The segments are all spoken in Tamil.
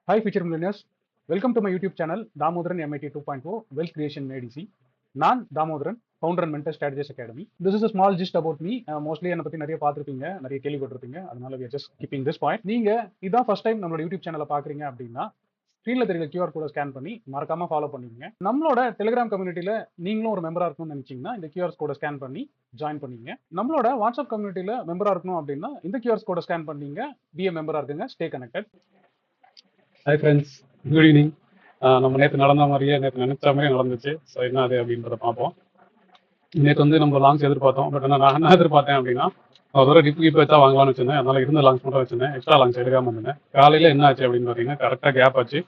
Hi, future millionaires. Welcome to my YouTube channel, Damodaran MIT 2.0 Wealth Creation ADC. நான் Damodaran, founder and mentor strategies academy. This is a small gist about me. Mostly என்னை பற்றி நிறைய பார்த்துருப்பீங்க, நிறைய கேள்விப்பட்டிருப்பீங்க. அதனால we are just keeping this point. நீங்க இதான் ஃபர்ஸ்ட் டைம் நம்மளோட யூடியூப் சேனலை பார்க்குறீங்க அப்படின்னா ஸ்க்ரீனில் தெரியல QR கோடை ஸ்கேன் பண்ணி மறக்காம ஃபாலோ பண்ணிக்கங்க. நம்மளோட டெலிகிராம் கம்யூனிட்டியில் நீங்களும் ஒரு மெம்பராக இருக்கணும்னு நினைச்சீங்கன்னா இந்த QR கோடை ஸ்கேன் பண்ணி ஜாயின் பண்ணிங்க. நம்மளோட வாட்ஸ்அப் கம்யூனிட்டியில் மெம்பராக இருக்கணும் அப்படின்னா இந்த QR கோடை ஸ்கேன் பண்ணீங்க, பிஏ மெம்பராக இருக்குங்க, stay connected. Hi friends, good evening. நம்ம நேற்று நடந்த மாதிரியே நேற்று நினைச்ச மாதிரி நடந்துச்சு. ஸோ என்ன அது அப்படின்றத பார்ப்போம். நேற்று வந்து நம்ம லாங்ஸ் எதிர்பார்த்தோம். பட் ஆனால் நான் என்ன எதிர்பார்த்தேன் அப்படின்னா ஒரு தடவை டிப் வச்சா வாங்கலாம்னு வச்சிருந்தேன். அதனால இருந்த லாங்ஸ் மட்டும் வச்சிருந்தேன், எக்ஸ்ட்ரா லாங்ஸ் எடுக்காமல் இருந்தேன். காலையில் என்ன ஆச்சு அப்படின்னு பார்த்தீங்கன்னா கரெக்டாக கேப் ஆச்சு.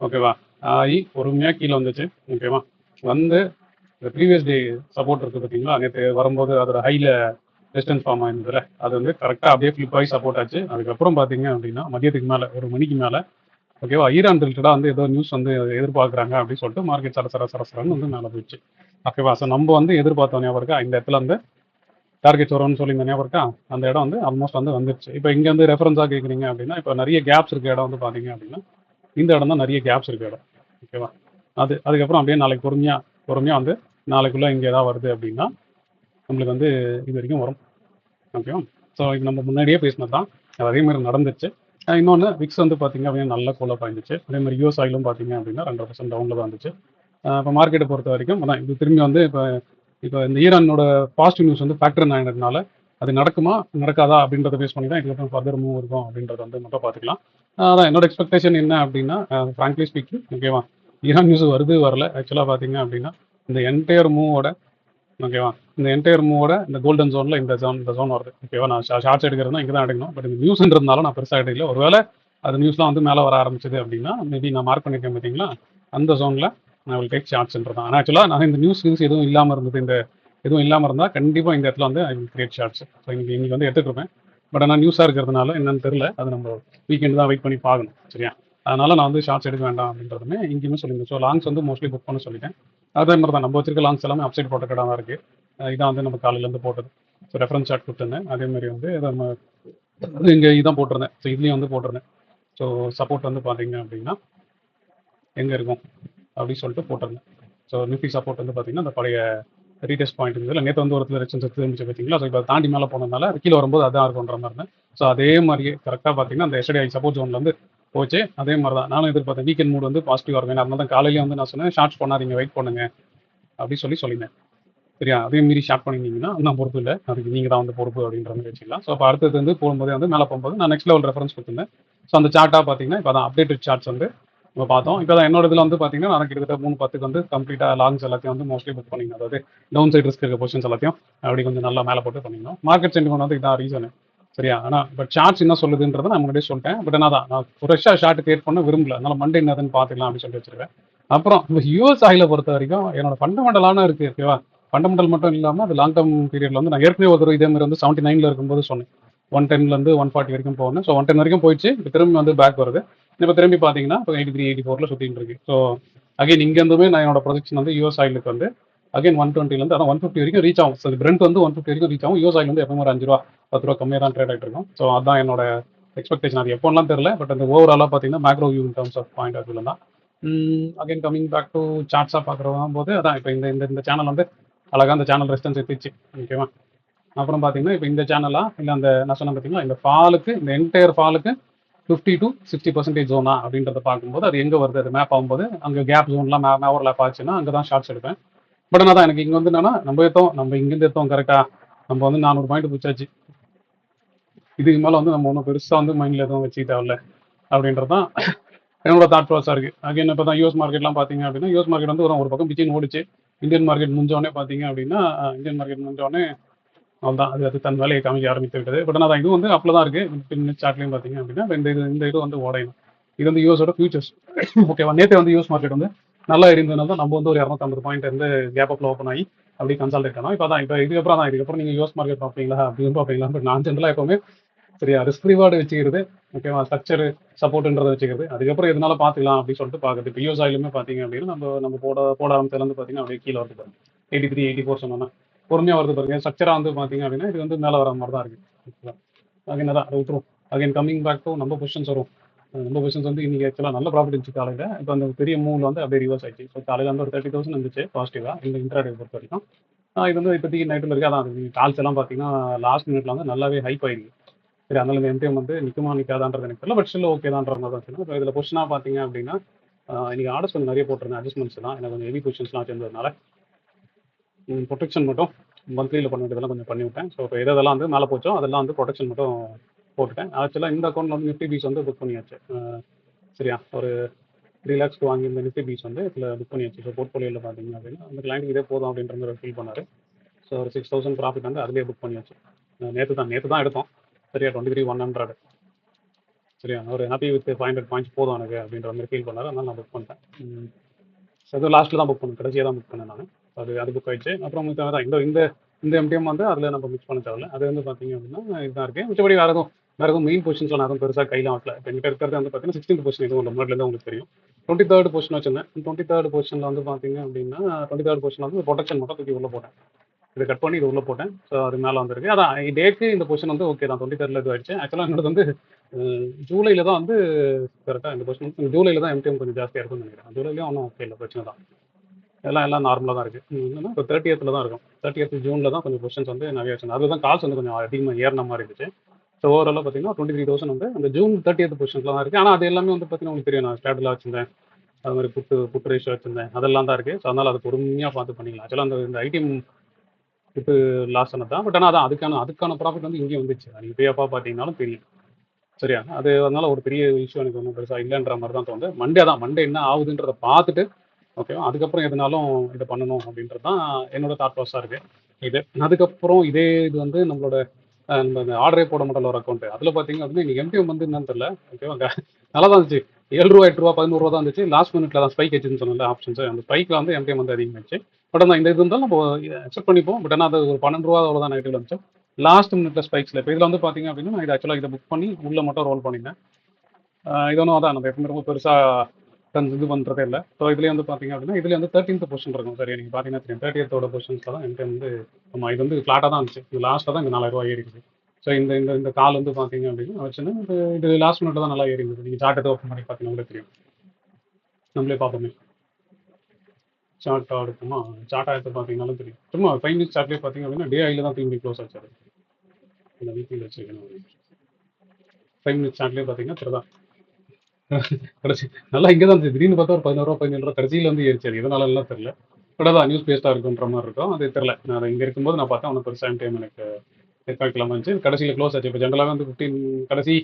ஓகேவா, ஆகி பொறுமையாக கீழே வந்துச்சு. ஓகேவா, வந்து இந்த ப்ரீவியஸ் டே சப்போர்ட் இருக்குது பார்த்தீங்களா, நேற்று வரும்போது அதோட ஹையில் டிஸ்டன்ஸ் ஃபார்ம் ஆயிருந்ததுல அது வந்து கரெக்டாக அப்படியே ஃபிளிப் ஆகி சப்போர்ட் ஆச்சு. அதுக்கப்புறம் பார்த்தீங்க அப்படின்னா மதியத்துக்கு மேலே ஒரு மணிக்கு மேலே ஓகேவா, ஈரான் ரிலேட்டடாக வந்து ஏதோ நியூஸ் வந்து எதிர்பார்க்குறாங்க அப்படின்னு சொல்லிட்டு மார்க்கெட் சரசரன்னு வந்து மேலே போயிடுச்சு. ஓகேவா, ஸோ நம்ம வந்து எதிர்பார்த்தோம் ஞாபகம் இருக்கா, இந்த இடத்துல வந்து டார்கெட் வரும்னு சொல்லி இந்த ஞாபகம் இருக்கா, அந்த இடம் வந்து ஆல்மோஸ்ட் வந்து வந்துருச்சு. இப்போ இங்கே வந்து ரெஃபரன்ஸாக கேட்குறீங்க அப்படின்னா இப்போ நிறைய கேப்ஸ் இருக்க இடம் வந்து பார்த்தீங்க அப்படின்னா இந்த இடம் தான் நிறைய கேப்ஸ் இருக்க இடம். ஓகேவா, அதுக்கப்புறம் அப்படியே நாளைக்கு பொறுமையாக வந்து நாளைக்குள்ளே இங்கே ஏதாவது வருது அப்படின்னா நம்மளுக்கு வந்து இது வரைக்கும் வரும். ஓகேவா, ஸோ இது நம்ம முன்னாடியே பேசினது தான், அது அதே மாதிரி நடந்துச்சு. இன்னொன்று விக்ஸ் வந்து பார்த்தீங்க அப்படின்னா நல்ல கூலப் ஆயிருந்துச்சு. அதே மாதிரி யூஎஸ் ஆயிலும் பார்த்தீங்க அப்படின்னா 2% டவுனில் தான் இருந்துச்சு. இப்போ மார்க்கெட்டை பொறுத்த வரைக்கும் அதான் இது திரும்பி வந்து இப்போ இந்த ஈரானோட பாசிட்டிவ் நியூஸ் வந்து ஃபேக்டர் ஆகினதுனால அது நடக்குமா நடக்காதா அப்படின்றத பேஸ் பண்ணி தான் இதுக்கப்புறம் ஃபர்தர் மூவ் இருக்கும் அப்படின்றத வந்து மட்டும் பார்த்துக்கலாம். அதான் என்னோட எக்ஸ்பெக்டேஷன் என்ன அப்படின்னா ஃப்ராங்க்லி ஸ்பீக்கிங் ஓகேவா, ஈரான் நியூஸ் வருது வரல, ஆக்சுவலாக பார்த்தீங்க அப்படின்னா இந்த என்டையர் மூவோட ஓகேவா, இந்த என்டையர் மூவோட இந்த கோல்டன் ஜோனில் இந்த ஜோன் வருது. ஓகேவா, நான் ஷார்ட்ஸ் எடுக்கிறதுனா இங்கே தான் எடுக்கணும். பட் இந்த நியூஸ்ன்றதுனால நான் பெருசாக எடுக்கல. ஒருவேளை அது நியூஸ்லாம் வந்து மேலே வர ஆரம்பிச்சது அப்படின்னா மேபி நான் மார்க் பண்ணியிருக்கேன் பார்த்தீங்களா, அந்த ஜோனில் நான் வில் டேக் ஷார்ட்ஸ்ன்றது தான். ஆனால் ஆக்சுவலாக நான் இந்த நியூஸ் எதுவும் இல்லாமல் இருந்தது, இந்த எதுவும் இல்லாமல் இருந்தால் கண்டிப்பாக இந்த இடத்துல வந்து I will create shorts. So இன்னைக்கு வந்து எடுத்துருப்பேன். பட் ஆனால் நியூஸாக இருக்கிறதுனால என்னன்னு தெரியல, அது நம்ம வீக்கெண்டு தான் வெயிட் பண்ணி பார்க்கணும். சரியா, அதனால நான் வந்து ஷார்ட்ஸ் எடுக்க வேண்டாம் அப்படின்றதுமே இங்கேயுமே சொல்லியிருந்தேன். ஸோ லாங்ஸ் வந்து மோஸ்ட்லி புக் பண்ண சொல்லிட்டேன். அதே மாதிரி தான் நம்ம வச்சிருக்க லாங்ஸ் எல்லாமே அப்சைட் போட்ட கடை தான் இருக்குது. இதான் வந்து நம்ம காலையிலேருந்து போட்டது. ஸோ ரெஃபரன்ஸ் சார்ட் கொடுத்துருந்தேன். அதே மாதிரி வந்து நம்ம இங்கே இதான் போட்டிருந்தேன். ஸோ இதுலேயும் வந்து போட்டிருந்தேன். ஸோ சப்போர்ட் வந்து பார்த்தீங்க அப்படின்னா எங்கே இருக்கும் அப்படின்னு சொல்லிட்டு போட்டிருந்தேன். ஸோ நிஃப்டி சப்போர்ட் வந்து பார்த்தீங்கன்னா அந்த பழைய ரீடெஸ்ட் பாயிண்ட் இருந்தது. நேற்று வந்து ஒரு ரெக்ஷன்ஸ் திரும்பிச்சு பார்த்தீங்களா. ஸோ இப்போ தாண்டி மேலே போனதுனால கீழே வரும்போது அதான் இருக்குன்ற மாதிரி இருந்தேன். ஸோ அதே மாதிரியே கரெக்டாக பார்த்தீங்கன்னா அந்த எஸ்டே சப்போர்ட் ஜோனில் வந்து போச்சு. அதே மாதிரி தான் நானும் எதிர்பார்த்தேன். வீக்கெண்ட் மூட் வந்து பாசிட்டிவாக இருக்கும். அதனால தான் காலையிலேயே வந்து நான் சொன்னேன் ஷார்ட்ஸ் பண்ணாதீங்க, வெயிட் பண்ணுங்க அப்படின்னு சொல்லியிருந்தேன். சரியா, அதே மீறி ஷார்ட் பண்ணியிருந்தீங்கன்னா நான் பொறுப்பு இல்லை, அதுக்கு நீங்கள் தான் வந்து பொறுப்பு அப்படின்ற மாதிரி வச்சுக்கலாம். ஸோ அப்போ அடுத்தது வந்து போகும்போதே வந்து மேலே போகும்போது நான் நெக்ஸ்ட் லெவல் ரெஃபரன்ஸ் கொடுத்துருந்தேன். ஸோ அந்த சார்ட்டாக பார்த்தீங்கன்னா இப்போ தான் அப்டேட்டட் சார்ட்ஸ் வந்து நம்ம பார்த்தோம். இப்போ தான் என்னோட இதில் வந்து பார்த்தீங்கன்னா நான் கிட்டத்தட்ட 3:10 வந்து கம்ப்ளீட்டாக லாங்ஸ் எல்லாத்தையும் வந்து மோஸ்ட்லி புக் பண்ணிங்க. அதாவது டவுன் சைட் ரிஸ்க் இருக்க பொசிஷன்ஸ் எல்லாத்தையும் அப்படி கொஞ்சம் நல்லா மேலே போட்டு பண்ணிக்கணும். மார்க்கெட் சென்டிமெண்ட் வந்து இதான் ரீசனு. சரியா, ஆனால் பட் சார்ட்ஸ் என்ன சொல்லுதுன்றதை நான் முன்னாடியே சொல்லிட்டேன். பட் என்ன தான் நான் ஃப்ரெஷ்ஷாக ஷார்ட் கிரியேட் பண்ண விரும்பல, அதனால மண்டே என்னதுன்னு பார்த்துக்கலாம் அப்படின்னு சொல்லி வச்சிருக்கேன். அப்புறம் இந்த யூஎஸ் ஆயிலை பொறுத்த வரைக்கும் என்னோட ஃபண்டமெண்டலான இருக்குது. ஓகேவா, ஃபண்டமெண்டல் மட்டும் இல்லாமல் அது லாங் டர்ம் பீரியட்ல வந்து நான் ஏற்கனவே ஒரு இதே மாதிரி வந்து 79 இருக்கும்போது சொன்னேன் 110லேருந்து 140 வரைக்கும் போகணும். ஸோ 110 வரைக்கும் போயிடுச்சு. இப்போ திரும்பி வந்து பேக் வருது. இப்போ திரும்பி பார்த்தீங்கன்னா இப்போ 83 84 சுற்றிட்டு இருக்கு. ஸோ அகைன் இங்கேருந்துமே நான் என்னோட ப்ரொஜெக்ஷன் வந்து யூஎஸ் ஆயிலுக்கு வந்து அகைன் 120லேருந்து அதான் 150 வரைக்கும் ரீச் ஆகும். ஸோ பிரெண்ட் வந்து 150 வரைக்கும் ரீச் ஆகும். யூஎஸ் ஆயில் வந்து எப்பவுமே ஒரு 5 ரூபா 10 ரூபா கம்மியாக தான் ட்ரேட் ஆகிட்டு இருக்கும். ஸோ அதான் என்னோட எக்ஸ்பெக்டேஷன். அது எப்போலாம் தெரியல, பட் அந்த ஓவராலாக பார்த்தீங்கன்னா macro view in terms of point of வியூவில் தான். அகைன் கமிங் பேக் டு சார்ட்ஸாக பார்க்குற போது அதான் இப்போ இந்த சேனல் வந்து அழகாக அந்த சேனல் ரெஸ்டன்ஸ் எடுத்துச்சு. ஓகேவா, அப்புறம் பார்த்தீங்கன்னா இப்போ இந்த சேனலாக இல்லை அந்த நான் சொன்னேன் பார்த்தீங்களா இந்த ஃபாலுக்கு இந்த என்டையர் ஃபாலுக்கு 50 to 60% ஜோனா அப்படின்றத பார்க்கும்போது அது எங்கே வருது, அது மேப் ஆகும்போது அங்கே கேப் ஜோன்லாம் ஓவர் லேப் ஆச்சுன்னா அங்கே தான் ஷார்ட்ஸ் எடுப்பேன். பட் ஆனால் தான் எனக்கு இங்கே வந்து என்னன்னா நம்ம இங்கேருந்து எடுத்தோம் கரெக்டாக, நம்ம வந்து 400 பாயிண்ட் பிடிச்சாச்சு. இதுக்கு மேலே வந்து நம்ம ஒன்றும் பெருசாக வந்து மைண்டில் எதுவும் வச்சுக்க தேவையில்ல அப்படின்றது தான் என்னோட தாட் ப்ராசஸாக இருக்குது. அகைன் இப்போ தான் யூஎஸ் மார்க்கெட்லாம் பார்த்தீங்க அப்படின்னா யூஎஸ் மார்க்கெட் வந்து ஒரு பக்கம் பிச்சின்னு ஓடிச்சு. இந்தியன் மார்க்கெட் முடிஞ்சோடனே பார்த்தீங்க அப்படின்னா இந்தியன் மார்க்கெட் முடிஞ்சோடனே அவ்வளோதான், அது தன் வேலையை காமிக்க ஆரம்பித்து விட்டது. பட் ஆனால் இது வந்து அப்போ தான் இருக்குது. பின் சார்ட்லையும் பார்த்தீங்க அப்படின்னா இந்த இது வந்து உடையணும். இது வந்து யூஎஸோட ஃபியூச்சர்ஸ். ஓகேவா, நேற்று வந்து யூஎஸ் மார்க்கெட் வந்து நல்லா இருந்ததுனால தான் நம்ம வந்து ஒரு 250 பாயிண்ட் வந்து கேப் அப்பில் ஓப்பன் ஆகி அப்படி கன்சல்டேட் ஆனோம். இப்போ தான் இப்போ இதுக்கப்புறம் நீங்கள் யூஎஸ் மார்க்கெட் பார்ப்பீங்களா அப்படின்னு பார்ப்பீங்களா. பட் நான் ஜென்ரலாக எப்பவுமே சரியா ரிஸ்க் ரிவார்டு வச்சுக்கிறது. ஓகேவா, ஸ்ட்ரக்சர் சப்போர்ட்ன்றதை வச்சுக்கிறது. அதுக்கப்புறம் எதனால பார்த்துக்கலாம் அப்படின்னு சொல்லிட்டு பார்க்குறது. இப்போ யூஎஸ் ஆயிலுமே பார்த்தீங்க அப்படின்னா நம்ம போட ஆரம்பிச்சதுலேருந்து பார்த்தீங்கன்னா அப்படியே கீழே வருது பாருங்க. 83 84 சொன்னோன்னா பொறுமையாக வருது பாருங்க. ஸ்ட்ரக்சராக வந்து பார்த்தீங்க அப்படின்னா இது வந்து மேலே வர மாதிரி தான் இருக்குது. ஓகேவா, அகைன் அதான் அதை விட்டுரும். அகைன் கம்மிங் பேக் டு நம்ம பொசிஷன்ஸ் வரும். நம்ம பொசிஷன்ஸ் வந்து இன்னைக்கு ஆக்சுவலாக நல்ல ப்ராஃபிட் இருந்துச்சு காலையில். இப்போ அந்த பெரிய மூவ்ல வந்து அப்படியே ரிவர்ஸ் ஆயிடுச்சு. ஸோ காலையில் வந்து ஒரு 30,000 இருந்துச்சு பாசிட்டிவாக இந்த இன்ட்ராடே பொறுத்த வரைக்கும். இது வந்து இப்போதைக்கு நைட்டில் இருக்குது. அதான் கால்ஸ் எல்லாம் பார்த்தீங்கன்னா லாஸ்ட் மினிட்ல வந்து நல்லாவே ஹைப் ஆயிருக்கு. சரி, அதனால இந்த எம்டிஎம் வந்து நிற்குமா நிற்காதான்றது எனக்கு தெரியல. பட் ஸ்டில் ஓகே தான்ற மாதிரி தான் வச்சுருக்கேன். இப்போ இதில் பொசிஷனாக பார்த்தீங்க அப்படின்னா இன்னைக்கு ஆர்டர்ஸ் கொஞ்சம் நிறைய போட்டிருந்தேன். அட்ஜஸ்ட்மெண்ட்ஸ் தான் எனக்கு கொஞ்சம் ஹெவி பொசிஷன்ஸ்லாம் வச்சிருந்ததுனால ப்ரொடெக்ஷன் மட்டும் மந்த்லியில் பண்ண வேண்டியதெல்லாம் கொஞ்சம் பண்ணிவிட்டேன். ஸோ இப்போ எதெல்லாம் வந்து மேலே போச்சோ அதெல்லாம் வந்து ப்ரொடெக்ஷன் மட்டும் போட்டுட்டேன். ஆக்சுவலாக இந்த அக்கௌண்ட்டில் வந்து நிஃப்டி பீஸ் வந்து புக் பண்ணியாச்சு. சரியா, ஒரு 3 லேக்ஸ்க்கு வாங்கியிருந்த நிஃப்டி பீஸ் வந்து இதில் புக் பண்ணியாச்சு. ஸோ போர்ட்ஃபோலியோவில் பார்த்தீங்க அப்படின்னா அந்த கிளைண்ட் இதே போதும் அப்படின்ற மாதிரி ஃபீல் பண்ணார். ஸோ ஒரு 6,000 ப்ராஃபிட் வந்து அதிலே புக் பண்ணியாச்சு. நேற்று தான் எடுத்தோம். சரியா, 23,100. சரியா, ஒரு ஹாப்பி வித் 500 பாயிண்ட்ஸ் போதும் எனக்கு அப்படின்ற மாதிரி ஃபீல் பண்ணார். அதனால நான் புக் பண்ணிட்டேன். அது லாஸ்ட்டில் தான் புக் பண்ணேன், கடைசியாக தான் புக் பண்ணேன் நான். அது புக் ஆயிடுச்சு. அப்புறம் தான் இந்த இந்த எம்டிஎம் வந்து அதில் நம்ம மிக்ஸ் பண்ண தேவையில்ல. அது வந்து பார்த்தீங்க அப்படின்னா இதுதான் இருக்குது. மிச்சபடி வேறு எதுவும் மெயின் பொசிஷன்ஸில் நான் எதுவும் பெருசாக கையில் ஆகல. இப்போ எங்கிட்ட இருக்கிறது வந்து பார்த்தீங்கன்னா 16th பொசிஷன் எதுவும் இல்லை. முன்னாடிலேருந்து உங்களுக்கு தெரியும். 23rd பொசிஷன் வச்சிருந்தேன். 23rd பொசிஷனில் வந்து பார்த்தீங்க அப்படின்னா 23rd பொசிஷன் வந்து ப்ரொடெக்ஷன் மட்டும் தூக்கி உள்ளே போட்டேன். இதை கட் பண்ணி இது உள்ளே போட்டேன். ஸோ அது மேலே வந்திருக்கு. அதான் டேக்கு இந்த பொசிஷன் வந்து ஓகே தான். 23rd இது ஆயிடுச்சு. ஆக்சுவலாக என்னோட வந்து ஜூலையில் தான் வந்து கரெக்டாக இந்த பொசிஷன் ஜூலையில் தான் எம்டிஎம் கொஞ்சம் ஜாஸ்தியாக இருக்கும்னு நினைக்கிறேன். ஜூலையிலேயும் ஒன்றும் ஓகே இல்லை, பிரச்சனை தான். எல்லாம் நார்மலாக தான் இருக்குது. என்னன்னா இப்போ 30th தான் இருக்கும். 30th ஜூனில் தான் கொஞ்சம் பொசிஷன்ஸ் வந்து நிறைய வச்சிருந்தேன். அதுதான் கால்ஸ் வந்து கொஞ்சம் அதிகமாக ஏறின மாதிரி இருந்துச்சு. ஸோ ஓவராலாக பார்த்தீங்கன்னா 23,000 வந்து அந்த ஜூன் 30th பொசிஷன்ஸில் தான் இருக்குது. ஆனால் அது எல்லாமே வந்து பார்த்தீங்கன்னா உங்களுக்கு தெரியும், நான் ஸ்டாட்டில் வச்சிருந்தேன். அது மாதிரி புட்டு ரேஷியோ வச்சிருந்தேன். அதெல்லாம் தான் இருக்குது. ஸோ அதனால் அது பொறுமையாக பார்த்து பண்ணிக்கலாம். ஆக்சுவலாக இந்த ஐடிஎம் புட்டு லாஸ் ஆனது தான். பட் ஆனால் அதான் அதுக்கான ப்ராஃபிட் வந்து இங்கேயும் வந்துச்சு. நீங்கள் பேப்பா பார்த்தீங்கன்னாலும் தெரியும். சரியா, அது அதனால ஒரு பெரிய இஷ்யூ எனக்கு ஒன்றும் பெருசாக இல்லைன்ற மாதிரி தான் தோணுது. மண்டே என்ன ஆகுதுன்றதை பார்த்துட்டு ஓகேவா, அதுக்கப்புறம் எதுனாலும் இதை பண்ணணும் அப்படின்றது தான் என்னோட தாட் ப்ராசஸாக இருக்குது. அதுக்கப்புறம் இது வந்து நம்மளோட நம்ம இந்த ஆர்டரே போட மாட்டோம் ஒரு அக்கௌண்ட். அதில் பார்த்தீங்க அப்படின்னா இன்னைக்கு எம்டிஎம் வந்து என்னன்னு தெரியல. ஓகேவா, நல்லா தான் இருந்துச்சு. 7 ரூபா 8 ரூபா 11 ரூபா தான் இருந்துச்சு. லாஸ்ட் மினிட்ல தான் ஸ்பைக் வச்சுன்னு சொன்னல ஆப்ஷன்ஸ். அந்த ஸ்பைக்கில் வந்து எம்டிஎம் வந்து அதிகமாகிடுச்சு. பட் ஆனால் இந்த இது இருந்தாலும் நம்ம அக்செப்ட் பண்ணிப்போம். பட் ஆனால் அது ஒரு 12 ரூபா அவ்வளோதான் நெகட்டிவ் இருந்துச்சு லாஸ்ட் மினிட்ல ஸ்பைக்ஸில். இப்போ இதில் வந்து பார்த்தீங்க அப்படின்னா நான் இது ஆக்சுவலாக இதை புக் பண்ணி உள்ளே மட்டும் ரோல் பண்ணியிருந்தேன். இது ஒன்றும் அதான் நம்ம எப்பவுமே ரொம்ப பெருசாக இது பண்ணுறதே இல்லை. ஸோ இதுலேயே வந்து பார்த்தீங்க அப்படின்னா இதுலேயே வந்து 13th பொசிஷன் இருக்கும். சரி, நீங்கள் பார்த்தீங்கன்னா தெரியும் 30th பொசிஷன்ஸில் தான் என்கிட்ட வந்து இது வந்து ஃப்ளாட்டாக தான் இருந்துச்சு. இது லாஸ்ட்டாக தான் இங்கே 4,000 ஏறி இருக்குது. ஸோ இந்த கால் வந்து பார்த்தீங்க அப்படின்னா வச்சுன்னா இது லாஸ்ட் மினிட்ல தான் நல்லா ஏறி இருந்தது. நீங்கள் சார்ட் ஓப்பன் பண்ணி பார்த்தீங்கன்னா தெரியும். நம்மளே பார்ப்போமே, சார்ட் எடுக்குமா, சார்ட் எடுத்து பார்த்தீங்கன்னாலும் தெரியும். சும்மா 5 மினிட்ஸ் சார்ட்லேயே பார்த்தீங்க அப்படின்னா டே ஐயில் தான் திரும்பி க்ளோஸ் ஆச்சு. இந்த வீக்கில் வச்சுருக்கேன் 5 மினிட்ஸ் சார்ட்லேயே பார்த்தீங்கன்னா தெரியுதான் கடைசி நல்லா இங்கே தான் இருந்துச்சு. திடீர்னு பார்த்தா ஒரு 11 ரூபா 17 ரூபா கடைசியில் வந்து ஏறிச்சாரு. எதனால எல்லாம் தெரியல. பட் அதான் நியூஸ் பேஸ்டாக இருக்குன்ற மாதிரி இருக்கும். அது தெரியல. நான் இங்கே இருக்கும்போது நான் பார்த்தா ஒன்றும் பெருசாக டைம் எனக்கு எஃபெக்ட்லாம் இருந்துச்சு. கடைசியில் க்ளோஸ் ஆச்சு. இப்போ ஜென்ரலாக வந்து 15 கடைசி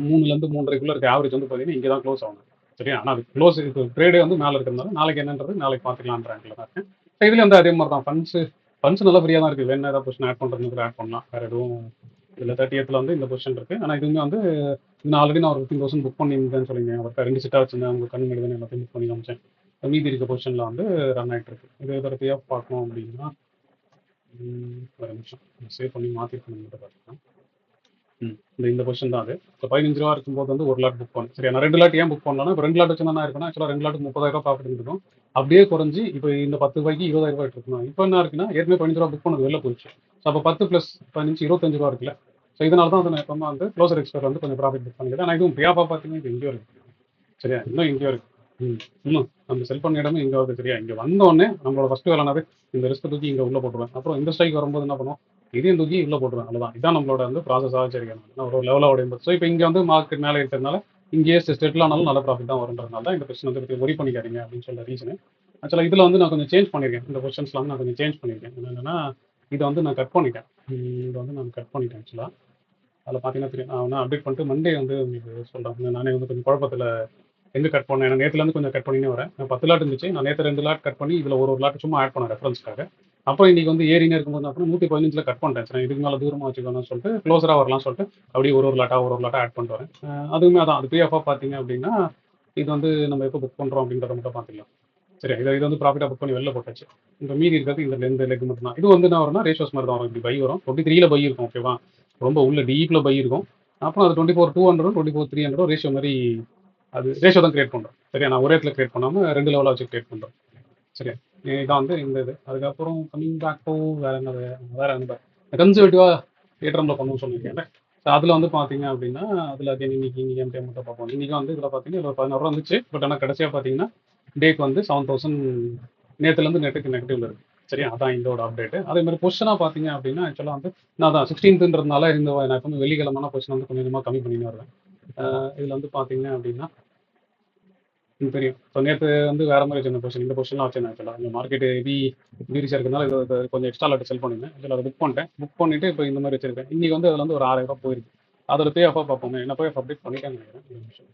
3லேருந்து 3:30 இருக்க ஆவரேஜ் வந்து பார்த்தீங்கன்னா இங்கே தான் க்ளோஸ் ஆகணும். சரியா, ஆனால் அது க்ளோஸ் இப்போ ட்ரேடே வந்து மேலே இருக்கிறதுனால நாளைக்கு என்னன்றது நாளைக்கு பார்த்துக்கலான்ற ஆங்கில் தான் இருக்கேன். ஸோ இதுலேயும் வந்து அதே மாதிரி தான் ஃபண்ட்ஸ் நல்லா ஃப்ரீயாக தான் இருக்குது. வேணும் ஏதாவது பொசிஷன் ஆட் பண்ணுறது ஆட் பண்ணலாம். வேறு எதுவும் இதில் 30th வந்து இந்த பொசிஷன் இருக்குது. ஆனால் இதுவுமே வந்து நான் ஆல்ரெடி ஒரு 15,000 புக் பண்ணியிருந்தேன்னு சொல்லியிருந்தேன். அவர்கிட்ட 2 செட்டாக வச்சிருந்தேன். உங்கள் கண்ணு எழுதுன்னு எல்லாத்தையும் புக் பண்ணி காமிச்சேன். மீதி இருக்க பொசிஷனில் வந்து ரன் ஆகிட்டு இருக்கு. இது இதோட பேஆஃப் பார்க்கணும் அப்படின்னா ஒரு நிமிஷம் சேவ் பண்ணி மாற்றிருக்கணும் மட்டும் பார்த்துக்கலாம். இந்த பொசிஷன் தான் அது. இப்போ 15 ரூபா இருக்கும்போது வந்து 1 லாட் புக் பண்ணேன். சரி, நான் 2 லாட் ஏன் புக் பண்ணலாம், இப்போ 2 லாட் வச்சு என்ன இருக்குன்னா ஆக்சுவலாக 2 லாட்டுக்கு 30,000 ப்ராஃபிட் இருக்கும். அப்படியே குறைஞ்சி இப்போ இந்த 10 ரூபாய்க்கு 20,000 ரூபாய் இருக்கணும். இப்போ என்ன இருக்குன்னா ஏற்கனவே 15 ரூபா புக் பண்ணது வெளில போயிடுச்சு. ஸோ அப்போ 10 + 15 25 ரூபா இருக்குல்ல. ஸோ இதனால தான் நான் எப்பவுமே வந்து க்ளோசர் எக்ஸ்பர்ட் வந்து கொஞ்சம் ப்ராஃபிட் புக் பண்ணிக்கிறேன். ஆனால் இதுவும் பேஆஃபாக பார்த்தீங்கன்னா இது எங்கேயோ இருக்குது. சரியா, இன்னும் எங்கேயோ இருக்குது. இன்னும் நம்ம செல் பண்ண இடமே இங்கே வருது. சரியா, இங்கே வந்தோடனே நம்மளோட ஃபஸ்ட்டு வேலைனாவே இந்த ரிஸ்க் தூக்கி இங்கே உள்ளே போட்டுருவேன். அப்புறம் இந்த ஸ்ட்ரைக் வரும்போது என்ன பண்ணுவோம், இதையும் தூக்கி உள்ளே போட்டுருவேன். அவ்வளோதான். இதான் நம்மளோட வந்து ப்ராசஸாக வச்சிருக்கேன் ஒரு லெவலாக உடையும். ஸோ இப்போ இங்கே வந்து மார்க்கெட் மேலே இருக்கிறதுனால இங்கேயே செட்டில் ஆனாலும் நல்ல ப்ராஃபிட் தான் வருன்றதுனால தான் இந்த கொஸ்டின் வந்து ஒரி பண்ணிக்காதீங்க அப்படின்னு சொல்ல ரீசனு. ஆக்சுவலாக இதில் வந்து நான் கொஞ்சம் சேஞ்ச் பண்ணியிருக்கேன். இந்த கொஸ்டின்ஸ்லாம் வந்து நான் கொஞ்சம் சேஞ்ச் பண்ணியிருக்கேன். என்னென்னா இதை வந்து நான் கட் பண்ணிட்டேன். ஆக்சுவலாக அதில் பார்த்தீங்கன்னா தெரியும். நான் வந்து அப்டேட் பண்ணிட்டு மண்டே வந்து உங்களுக்கு சொல்கிறேன். நானே வந்து கொஞ்சம் குழப்பத்தில் எங்கே கட் பண்ணேன். நான் நேற்றுலேருந்து கொஞ்சம் கட் பண்ணினே வரேன். நான் 10 லாட் இருந்துச்சு. நான் நேற்று 2 லாட் கட் பண்ணி இதில் ஒரு லாட் சும்மா ஆட் பண்ணேன் ரெஃபரன்ஸ்க்காக. அப்புறம் இன்னைக்கு வந்து ஏறினே இருக்கும்போது நான் 115 கட் பண்ணிட்டேன். சரி, இதுக்கு மேலே தூரமாக வச்சுக்கணும்னு சொல்லிட்டு க்ளோஸராக வரலாம்னு சொல்லிட்டு அப்படியே ஒரு லாட்டாக ஆட் பண்ணிட்டு வரேன். அதுவுமே அதான் அது பிஎஃபாக பார்த்தீங்க அப்படின்னா இது வந்து நம்ம எப்போ புக் பண்ணுறோம் அப்படின்றத மட்டும் பார்த்துக்கலாம். சரி, இது வந்து ப்ராஃபிட்டாக புக் பண்ணி வெளில போட்டாச்சு. இந்த மீதி இருக்கிறது இந்த லெக் மட்டும் தான். இது வந்து என்ன வரும்னா ரேஷியோஸ் மாதிரி தான் வரும். இப்படி பை வரும். 23ல பை இருக்கும். ஓகேவா, ரொம்ப உள்ள டீப்பில் பை இருக்கும். அப்புறம் அது 24,200 24,300 ரேஷியோ மாதிரி அது ரேஷியோ தான் கிரியேட் பண்ணுறோம். சரியா, நான் ஒரே இடத்துல கிரியேட் பண்ணாமல் 2 லெவலாக வச்சு கிரியேட் பண்ணுறோம். சரியா, இதான் வந்து இந்த இது. அதுக்கப்புறம் கம்மிங் பேக் டு வேறு என்ன கன்சர்வேட்டிவாக ஏற்றமில் பண்ணணும்னு சொல்லியிருக்கேன். அதில் வந்து பார்த்தீங்க அப்படின்னா அதில் அது இன்னைக்கு எம்டிஎம் மட்டும் பார்ப்போம். இன்னைக்கு வந்து இதில் பார்த்தீங்கன்னா இதில் 16 வந்துச்சு. பட் ஆனால் கடைசியாக பார்த்தீங்கன்னா டேக்கு வந்து 7000 நேற்றுலேருந்து நேற்றுக்கு நெகட்டிவ்ல இருக்கு. சரியா, அதான் இதோட அப்டேட். அதே மாதிரி பொசிஷனாக பார்த்தீங்க அப்படின்னா ஆக்சுவலாக வந்து நான் தான் 16ன்றதுனால இந்த நான் வந்து வெள்ளிக்கிழமான பொசிஷன் வந்து கொஞ்சம் கொஞ்சமாக கம்மி பண்ணின்னு வருவேன். இதில் வந்து பார்த்தீங்க அப்படின்னா தெரியும். ஸோ நேற்று வந்து வேற மாதிரி வச்சிருந்த பொசிஷன், இந்த பொசிஷன்லாம் வச்சிருந்தேன் ஆக்சுவலாக. இந்த மார்க்கெட் வீரிஷா இருக்கிறதுனால இது கொஞ்சம் எக்ஸ்ட்ரா லாட் செல் பண்ணியிருந்தேன். இதில் அதை புக் பண்ணிட்டு இப்போ இந்த மாதிரி வச்சிருக்கேன். இன்னைக்கு வந்து அதில் வந்து ஒரு 6000 போயிருக்கு. அதோட பே ஆஃபாக பார்ப்போமே. என்ன போய் அப்டேட் பண்ணிட்டேன்னு நினைக்கிறேன். ஒரு நிமிஷம்.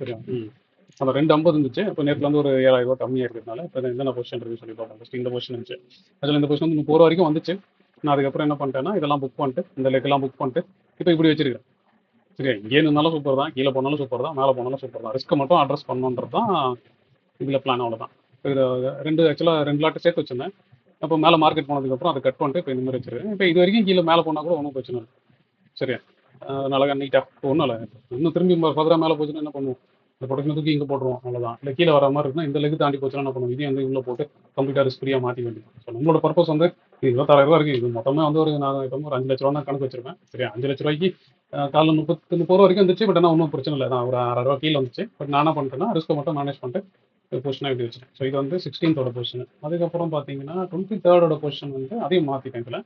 சரியா, அந்த 250 இருந்துச்சு. இப்போ நேற்றுல வந்து ஒரு 7000 கம்மியாக இருக்கிறதுனால இப்போ என்னென்ன பொசிஷன் இருக்குன்னு சொல்லி பார்ப்போம். ஃபஸ்ட் இந்த பொசிஷன் இருந்துச்சு. அதில் இந்த பொசிஷன் வந்து 30 வரைக்கும் வந்துச்சு. நான் அதுக்கப்புறம் என்ன பண்ணிட்டேன்னா இதெல்லாம் புக் பண்ணிட்டு இந்த லெக்கெல்லாம் புக் பண்ணிட்டு இப்போ இப்படி வச்சிருக்கேன். சரியா, இங்கே இருந்தாலும் சூப்பர் தான், கீழே போனாலும் சூப்பர் தான், மேலே போனாலும் சூப்பர் தான். ரிஸ்க்கை மட்டும் அட்ரஸ் பண்ணணுன்றது தான் இதில் பிளான், அவ்வளோதான். இது ஆக்சுவலாக 2 லாட்டு சேர்த்து வச்சிருந்தேன். அப்போ மேலே மார்க்கெட் போனதுக்கப்புறம் அதை கட் பண்ணிட்டு இப்போ இந்த மாதிரி வச்சிருக்கேன். இப்போ இது வரைக்கும் கீழே மேலே போனால் கூட ஒன்றும் பிரச்சனை இல்லை. சரியா, அதனால நீட்டாக ஒன்றும் இல்லை. இன்னும் திரும்பி ஃபர்தராக மேலே போச்சுன்னா என்ன பண்ணுவோம், இந்த ப்ரொடக்ஷன் தூக்கி இங்கே போட்டுருவோம், அவ்வளோதான். இல்லை கீழே வர மாதிரி இருக்குன்னா இந்த லெக் தாண்டி போச்சுன்னா என்ன பண்ணுவோம், இதையும் வந்து உள்ளே போட்டு கம்ப்ளீட்டாக ரிஸ்க் ஃப்ரீயாக மாற்றி வேண்டியது. ஸோ நம்மளோட பர்பஸ் வந்து இது 26,000 இருக்குது. இது மொத்தமாக வந்து நான் இப்போ ஒரு 5 லட்ச ரூபா தான் கணக்கு வச்சிருப்பேன். சரியா, 5 லட்ச ரூபாய்க்கு காலைல 30 ரூபா வரைக்கும் வந்துச்சு. பட் ஆனால் ஒன்றும் பிரச்சனை இல்லை, நான் ஒரு 6,000 ரூபா கீழே வந்துச்சு. பட் நான் என்ன பண்ணிட்டேன்னா ரிஸ்க்கை மட்டும் மேனேஜ் பண்ணிட்டு பொசிஷனாக இப்படி வச்சுட்டேன். ஸோ இது வந்து 16th பொசிஷன். அதுக்கப்புறம் பார்த்தீங்கன்னா 23rd பொசிஷன் வந்து அதையும் மாற்றிட்டேன். இதில்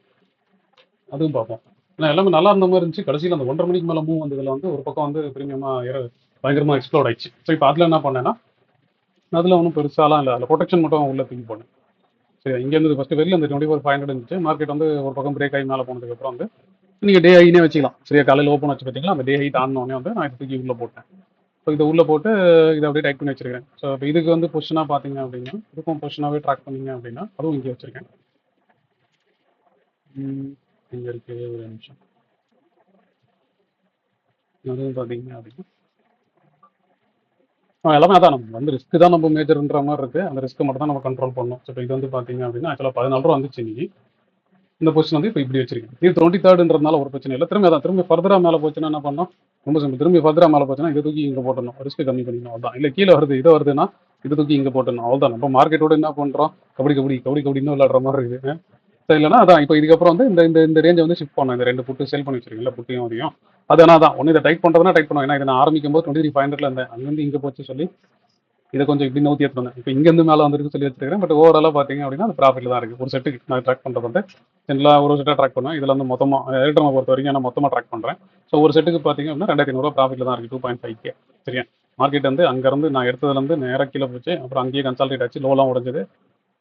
அதுவும் பார்ப்போம். ஏன்னா எல்லாமே நல்லா இருந்த மாதிரி இருந்துச்சு. கடைசியில் அந்த 1:30 மணிக்கு மேலே மூவ் வந்ததில் வந்து ஒரு பக்கம் வந்து ப்ரீமியமாக பயங்கரமாக எக்ஸ்ப்ளோர் ஆயிடுச்சு. ஸோ இப்போ அதில் என்ன பண்ணேன்னா அதில் ஒன்றும் பெருசாலாம் இல்லை, அதில் ப்ரொடெக்ஷன் மட்டும் உள்ள தூக்கி போனேன். சரி, இங்கேருந்து ஃபஸ்ட்டு வெளியில் அந்த 24,500 இருந்துச்சு. மார்க்கெட் வந்து ஒரு பக்கம் பிரேக் ஆகி மேலே போனதுக்கப்புறம் வந்து நீங்கள் டே ஹைனே வச்சுக்கலாம். சரியா, காலையில் ஓப்பன் வச்சு பார்த்தீங்களா, அந்த டே ஹை தாண்டினோடனே வந்து நான் இதை தூக்கி உள்ளே போட்டேன். ஸோ இதை உள்ளே போட்டு இதை அப்படியே டைப் பண்ணி வச்சிருக்கேன். ஸோ இப்போ இதுக்கு வந்து பொசிஷனாக பார்த்தீங்க அப்படின்னா இதுக்கும் பொசிஷனாகவே ட்ராக் பண்ணீங்க அப்படின்னா அதுவும் இங்கே வச்சுருக்கேன். இங்கே இருக்கு, ஒரு நிமிஷம். அதுவும் பார்த்தீங்க அப்படின்னா எல்லாமே அதான் நம்ம வந்து ரிஸ்க் தான் நம்ம மேஜர்ன்ற மாதிரி இருக்குது. அந்த ரிஸ்க்கை மட்டும் தான் நம்ம கண்ட்ரோல் பண்ணணும். ஸோ இப்போ இது வந்து பார்த்தீங்க அப்படின்னா ஆக்சுவலாக 14 ரூபா வந்துச்சு இன்னைக்கு. இந்த பொசிஷன் வந்து இப்போ இப்படி வச்சிருக்கேன். இது 23rdன்றதுனால ஒரு பிரச்சனை இல்லை. திரும்பி ஃபர்தராக மேலே போச்சுன்னா என்ன பண்ணணும், ரொம்ப சிம்பிள். திரும்பி ஃபர்தராக மேலே போச்சுன்னா இதை தூக்கி இங்கே போட்டணும், ரிஸ்க் கம்மி பண்ணிக்கணும், அவ்வளோதான். இல்லை கீழே வருது இது வருதுன்னா இதை தூக்கி இங்கே போட்டணும், அவ்வளோதான். நம்ம மார்க்கெட்டோட என்ன பண்ணுறோம், கபடி இன்னும் விளையாடுற மாதிரி இருக்குது. சரி, இல்லைன்னா அதான் இப்போ இதுக்கப்புறம் வந்து இந்த ரேஞ்சை வந்து ஷிஃப்ட் பண்ணோம். இந்த 2 புட்டு சேல் பண்ணி வச்சிருக்கீங்களா, புட்டையும் அதையும். அது ஆனால் தான் ஒன்று இதை டைட் பண்ணுறதுனா டைட் பண்ணுவோம். ஏன்னா இதை நான் ஆரம்பிக்கும் போது 23,500 இருந்தேன். அங்கேருந்து இங்கே போச்சு சொல்லி இதை கொஞ்சம் இப்படி நோத்தி எடுத்துருந்தேன். இப்போ இங்கேருந்து மேலே வந்துருக்கு சொல்லி வச்சிருக்கேன். பட் ஓவராலாக பார்த்தீங்க அப்படின்னா அது ப்ராஃபிட்டில் தான் இருக்குது. ஒரு செட்டுக்கு நான் ட்ராக் பண்ணுறது வந்து ஜென்ரலாக ஒரு செட்டாக ட்ராக் பண்ணுவேன். இதில் வந்து மொத்தமாக எலக்ட்ரானை பொறுத்த வரைக்கும் நான் மொத்தமாக ட்ராக் பண்ணுறேன். ஸோ ஒரு செட்டுக்கு பார்த்தீங்க அப்படின்னா 2,500 ப்ராஃபிட்டில் தான் இருக்குது. 2.5K. சரியா, மார்க்கெட் வந்து அங்கேருந்து நான் எடுத்ததுலேருந்து நேராக கீழே போச்சு. அப்புறம் அங்கேயே கன்சால்டேட் ஆச்சு, லோலாம் உடஞ்சது.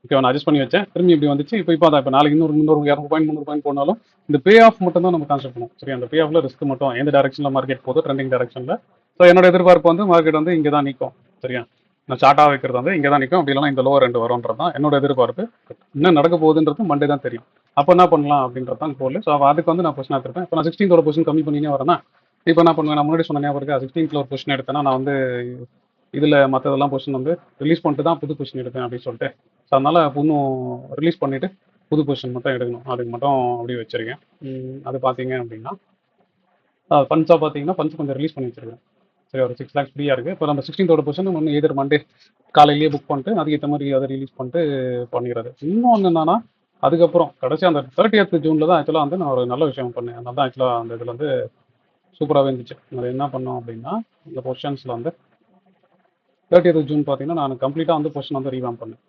ஓகே, நான் அட்ஜஸ்ட் பண்ணி வச்சேன். திரும்பி இப்படி வந்துச்சு. இப்போ தான் இப்போ நாளைக்கு இன்னொரு 200 பாயிண்ட் 300 பாயிண்ட் போனாலும் இந்த பே ஆஃப் மட்டும் தான் நம்ம கான்செப்ட் பண்ணுவோம். சரி, அந்த பே ஆஃப்ல ரிஸ்க் மட்டும் எந்த டேரக்ஷனில் மார்க்கெட் போதும், ட்ரெண்டிங் டேரக்ஷனில். ஸோ என்னோட எதிர்பார்ப்பு வந்து மார்க்கெட் வந்து இங்கே தான் நிற்கும். சரியா, நான் சார்ட்டாக வைக்கிறது வந்து இங்கே தான் நிற்கும். அப்படி இல்லைனா இந்த லோவர் 2 வரும்ன்றது தான் என்னோட எதிர்பார்ப்பு. என்ன நடக்க போகுதுன்றது மண்டே தான் தெரியும். அப்போ என்ன பண்ணலாம் அப்படின்றது தான் கோல். ஸோ அதுக்கு வந்து நான் பொசிஷன் எடுத்திருப்பேன். இப்போ நான் 16th பொசிஷன் கம்மி பண்ணினே வரேன்னா இப்போ என்ன பண்ணுவேன், நான் முன்னாடி சொன்ன ஞாபகம் இருக்கா, 16th ஒரு பொசிஷன் எடுத்தேன்னா நான் வந்து இதில் மற்றதெல்லாம் பொசிஷன் வந்து ரிலீஸ் பண்ணிட்டு தான் புது பொசிஷன் எடுப்பேன் அப்படின்னு சொல்லிட்டு. ஸோ அதனால் இன்னும் ரிலீஸ் பண்ணிவிட்டு புது பொசிஷன் மட்டும் எடுக்கணும். அதுக்கு மட்டும் அப்படியே வச்சுருக்கேன். அது பார்த்தீங்க அப்படின்னா பஞ்சாக பார்த்தீங்கன்னா பஞ்ச் கொஞ்சம் ரிலீஸ் பண்ணி வச்சுருக்கேன். சரி, ஒரு 6 lakhs ஃப்ரீயாக இருக்குது. இப்போ நம்ம 16th பொசிஷன் ஒன்று எதிர் மண்டே காலையிலேயே புக் பண்ணிட்டு அதுக்கேற்ற மாதிரி அதை ரிலீஸ் பண்ணிட்டு பண்ணிடுறது. இன்னொன்று என்னன்னா அதுக்கப்புறம் கடைசி அந்த 30th ஜூனில் தான் ஆக்சுவலாக வந்து நான் ஒரு நல்ல விஷயம் பண்ணேன். அதனால தான் ஆக்சுவலாக அந்த இதில் வந்து சூப்பராகவே இருந்துச்சு. அது என்ன பண்ணோம் அப்படின்னா இந்த பொசிஷன்ஸில் வந்து 30th ஜூன் பார்த்தீங்கன்னா நான் கம்ப்ளீட்டாக வந்து பொசிஷன் வந்து ரீவாம் பண்ணேன்.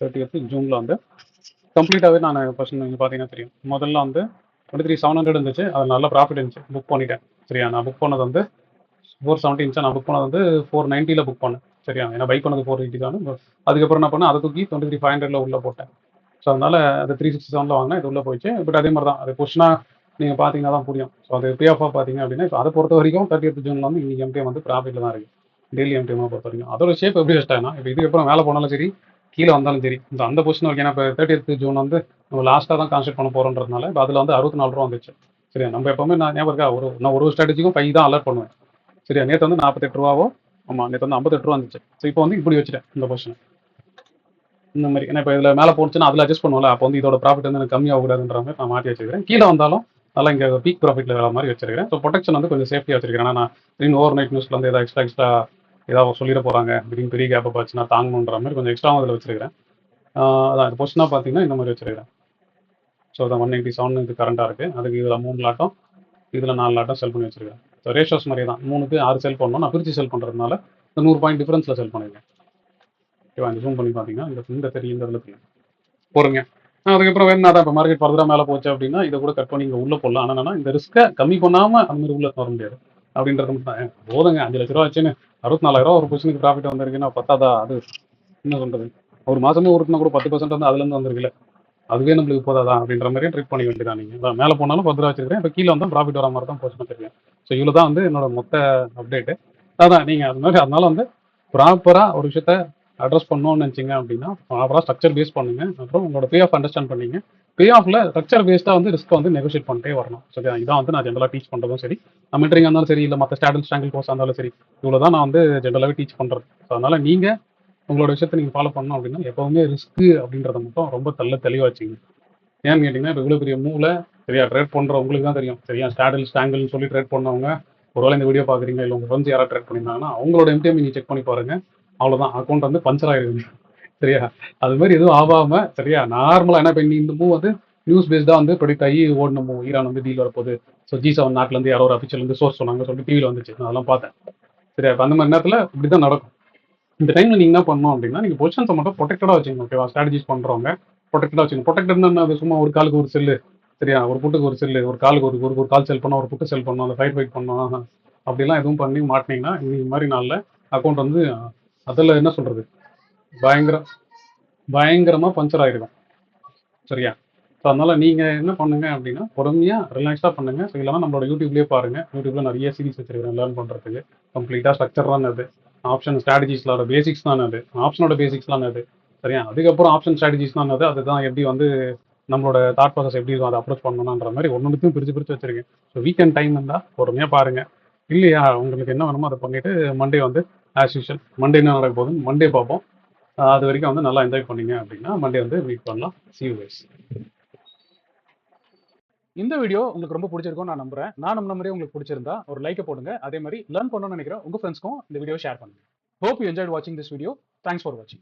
30th ஜூனில் வந்து கம்ப்ளீட்டாகவே நான் பொசிஷன் நீங்கள் பார்த்தீங்கன்னா தெரியும். முதல்ல வந்து 23,700 இருந்துச்சு. அது நல்ல ப்ராஃபிட் இருந்துச்சு, புக் பண்ணிட்டேன். சரியா, நான் புக் பண்ணது வந்து 470 இருந்துச்சு. நான் புக் பண்ணது வந்து 490 புக் பண்ணேன். சரியா, ஏன்னா பை பண்ணது 480 தான். அதுக்கப்புறம் என்ன பண்ணேன், அதை தூக்கி 23,500 உள்ள போட்டேன். ஸோ அதனால அது 367 வாங்கினேன். இது உள்ளே போயிடுச்சு. பட் அதே மாதிரி தான் அது பொசிஷனாக நீங்கள் பார்த்தீங்கன்னா தான் புரியும். ஸோ அது பே ஆஃபாக பார்த்தீங்க அப்படின்னா இப்போ அதை பொறுத்த வரைக்கும் 30th ஜூனில் வந்து இன்னைக்கு எம்டிஎம் வந்து ப்ராஃபிட்டில் தான் இருக்குது. டெய்லி எம்டிஎம்மை பொறுத்த வரைக்கும் அதோட ஷேப் எப்படி வச்சிட்டாங்கன்னா இப்போ இதுக்கப்புறம் மேலே போனாலும் சரி கீழே வந்தாலும் சரி அந்த பொசிஷன் ஓகே. இப்போ 30th ஜூன் வந்து நம்ம லாஸ்ட்டாக தான் கான்செப்ட் பண்ண போகிறோன்றதுனால இப்போ அதில் வந்து 64 ரூபா வந்துச்சு. சரியா, நம்ம எப்போவுமே நான் ஞாபகம் இருக்கா நான் ஒரு ஸ்ட்ராட்டஜிக்கும் 5 தான் அலர்ட் பண்ணுவேன். சரியா, நேற்று வந்து 48 ரூபாவோ, ஆமாம் நேற்று வந்து 58 ரூபா வந்துச்சு. ஸோ இப்போ வந்து இப்படி வச்சுட்டேன் இந்த பொசிஷன் இந்த மாதிரி. ஏன்னா இப்போ இதில் மேலே போச்சுன்னா அதில் அட்ஜஸ்ட் பண்ணுவோம்ல, அப்போ வந்து இதோட ப்ராஃபிட் வந்து எனக்கு கம்மியாகக்கூடாதுன்ற மாதிரி நான் மாற்றி வச்சுக்கிறேன். கீழே வந்தாலும் நல்லா இங்கே பீக் ப்ராஃபிட்டில் வர மாதிரி வச்சிருக்கேன். ஸோ ப்ரொடெக்ஷன் வந்து கொஞ்சம் சேஃப்டியாக வச்சிருக்கேன். ஏன்னா நான் ஓவர் நைட் நியூஸில் வந்து ஏதாவது எக்ஸ்ட்ரா ஏதாவது சொல்லிட போகிறாங்க, திடீர்னு பெரிய கேப்பை பார்த்துச்சுன்னா தாங்கணுன்ற மாதிரி கொஞ்சம் எக்ஸ்ட்ராவும் அதில் வச்சிருக்கிறேன். அதான் பொசிஷனாக பார்த்தீங்கன்னா இந்த மாதிரி வச்சிருக்கிறேன். ஸோ அதான் 197 இது கரண்டாக இருக்குது. அதுக்கு இதில் 3 லாட்டம், இதில் 4 லாட்டம் செல் பண்ணி வச்சிருக்கேன். ஸோ ரேஷியோஸ் மாதிரி தான், 3க்கு 6 செல் பண்ணணும். நான் பிரித்து செல் பண்ணுறதுனால இந்த 100 பாயிண்ட் டிஃபரன்ஸில் செல் பண்ணியிருக்கேன். ஓகேவா, இந்த ஜூம் பண்ணி பார்த்தீங்கன்னா இந்த தெரியும், இந்த இதில் தெரியும் போருங்க. அதுக்கப்புறம் வேணும் தான் இப்போ மார்க்கெட் ஃபர்தராக மேலே போச்சு அப்படின்னா இதை கூட கட் பண்ணி இங்கே உள்ளே போடலாம். ஆனால் என்னன்னா இந்த ரிஸ்க்கை கம்மி பண்ணாமல் அந்த மாதிரி உள்ளே வர முடியாது அப்படின்றது மட்டும் தான். போதுங்க 5 லட்ச ரூபா வச்சுன்னு 64,000 ஒரு பொசிஷனுக்கு ப்ராஃபிட் வந்திருக்குன்னா பத்தாதா? அது என்ன சொல்கிறது, ஒரு மாதமே ஒருக்குன்னா கூட 10% வந்து அதுலேருந்து வந்திருக்குல்ல, அதுவே நம்மளுக்கு போதாதான் அப்படின்ற மாதிரியே ட்ரிப் பண்ணி வேண்டியதான். நீங்கள் மேலே போனாலும் ஃபர்தராக வச்சிருக்கேன், இப்போ கீழே வந்தால் ப்ராஃபிட் வர மாதிரி தான் போச்சுன்னு தெரியும். ஸோ இவ்வளோ தான் வந்து என்னோட மொத்த அப்டேட்டு. அதான் நீங்கள் அது மாதிரி அதனால வந்து ப்ராப்பராக ஒரு விஷயத்த அட்ரஸ் பண்ணணும்னு நினச்சிங்க அப்படின்னா ப்ராப்பராக ஸ்ட்ரக்சர் பேஸ் பண்ணுங்க. அப்புறம் உங்களோட பே ஆஃப் அண்டர்ஸ்டாண்ட் பண்ணிங்க. பே ஆஃப்ல ஸ்ட்ரக்சர் பேஸ்டாக வந்து ரிஸ்க் வந்து நெகோஷியேட் பண்ணிட்டே வரணும். சரி, இதான் வந்து நான் ஜென்ரலாக டீச் பண்ணுறதும் சரி, மென்டரிங்காக இருந்தாலும் சரி, இல்லை மற்ற ஸ்டாங்கிள் கோர்ஸாக இருந்தாலும் சரி, இவ்வளோ தான் நான் வந்து ஜென்ரலாகவே டீச் பண்ணுறது. ஸோ அதனால் நீங்கள் உங்களோட விஷயத்தை நீங்கள் ஃபாலோ பண்ணணும் அப்படின்னா எப்போவுமே ரிஸ்க்கு அப்படின்றத மட்டும் ரொம்ப தெளிவாக வச்சுங்க. ஏன்னு கேட்டிங்கன்னா இப்போ இவ்வளோ பெரிய மூளை சரியா ட்ரேட் பண்ணுற உங்களுக்கு தான் தெரியும். சரியா ஸ்டாங்கிள்னு சொல்லி ட்ரேட் பண்ணவங்க ஒருவேளை இந்த வீடியோ பார்க்குறீங்க, இல்லை உங்கள் ஃப்ரெண்ட்ஸ் யாராவது ட்ரேட் பண்ணியிருந்தாங்கன்னா அவங்களோட எம்டிஎம் நீங்கள் செக் பண்ணி பாருங்கள். அவ்வளோதான், அக்கௌண்ட் வந்து பஞ்சர் ஆகிடுது. சரியா, அது மாதிரி எதுவும் ஆகாமல் சரியா நார்மலாக. ஏன்னா இப்போ இந்த மூவ் வந்து நியூஸ் பேஸ்டாக வந்து ப்ரெடிக்ட் ஆகி ஓடின மூவ். ஈரான் வந்து டீல் வரப்போகுது, ஸோ G7 நாட்டிலேருந்து யாரோ ஒரு அஃபிஷியல் வந்து சோர்ஸ் சொன்னாங்க சொல்லிட்டு டிவியில் வந்துச்சு, நான் அதெல்லாம் பார்த்தேன். சரியா, இப்போ அந்த மாதிரி நேரத்தில் இப்படி தான் நடக்கும். இந்த டைமில் நீங்கள் என்ன பண்ணணும் அப்படின்னா நீங்கள் பொசிஷன்ஸை மட்டும் ப்ரொடெக்டடாக வச்சுக்கணும். ஓகேவா, ஸ்ட்ராட்டஜிஸ் பண்ணுறவங்க ப்ரொடெக்டடாக வச்சுக்கணும். ப்ரொடெக்டட்னா அது சும்மா ஒரு காலுக்கு ஒரு செல்லு, சரியா, ஒரு புட்டுக்கு ஒரு செல்லு, ஒரு காலுக்கு ஒரு கால் செல் பண்ணோம், ஒரு புட்டு செல் பண்ணோம், அந்த ஃபைட் பண்ணோம், அப்படிலாம் எதுவும் பண்ணி மாட்டினீங்கன்னா இந்த மாதிரி நாளில் அக்கௌண்ட் வந்து அதில் என்ன சொல்கிறது பயங்கரமாக பஞ்சர் ஆகிடும். சரியா, ஸோ அதனால் நீங்கள் என்ன பண்ணுங்க அப்படின்னா பொறுமையாக ரிலாக்ஸாக பண்ணுங்கள். ஸோ இல்லைனா நம்மளோட யூடியூப்லேயே பாருங்கள். யூடியூப்பில் நிறைய சீரிஸ் வச்சிருக்கிறேன் லேர்ன் பண்ணுறதுக்கு. கம்ப்ளீட்டாக ஸ்ட்ரக்சர் தான் அது, ஆப்ஷன் ஸ்ட்ராட்டஜிஸ்லோட பேசிக்ஸ் தான் அது, ஆப்ஷனோட பேசிக்ஸ் தான் அது. சரியா, அதுக்கப்புறம் ஆப்ஷன் ஸ்ட்ராட்டஜிஸ் தான் அது, அதுதான் எப்படி வந்து நம்மளோட தாட் ப்ராசஸ் எப்படி இருக்கும் அதை அப்ரோச் பண்ணணுன்ற மாதிரி ஒன்றுத்தையும் பிரித்து வச்சிருக்கேன். ஸோ வீக்கெண்ட் டைம் இருந்தால் பொறுமையாக பாருங்கள். இல்லையா, உங்களுக்கு என்ன வேணுமோ அதை பண்ணிவிட்டு மண்டே வந்து ஆஸ் யூஷுவல் மண்டே என்ன நடக்க போகுதுன்னு மண்டே பார்ப்போம். அது வரைக்கும் வந்து நல்லா என்ஜாய் பண்ணீங்க அப்படின்னா மண்டே வந்து மீட் பண்ணலாம். See you guys. இந்த வீடியோ உங்களுக்கு ரொம்ப பிடிச்சிருக்கும் நான் நம்புறேன். நான் நம்பின மாதிரியே உங்களுக்கு பிடிச்சிருந்தா ஒரு லைக்கை போடுங்க. அதே மாதிரி லேர்ன் பண்ணணும்னு நினைக்கிற உங்க ஃப்ரெண்ட்ஸ்க்கும் இந்த வீடியோ ஷேர் பண்ணுங்க. Hope you enjoyed watching this video. Thanks for watching.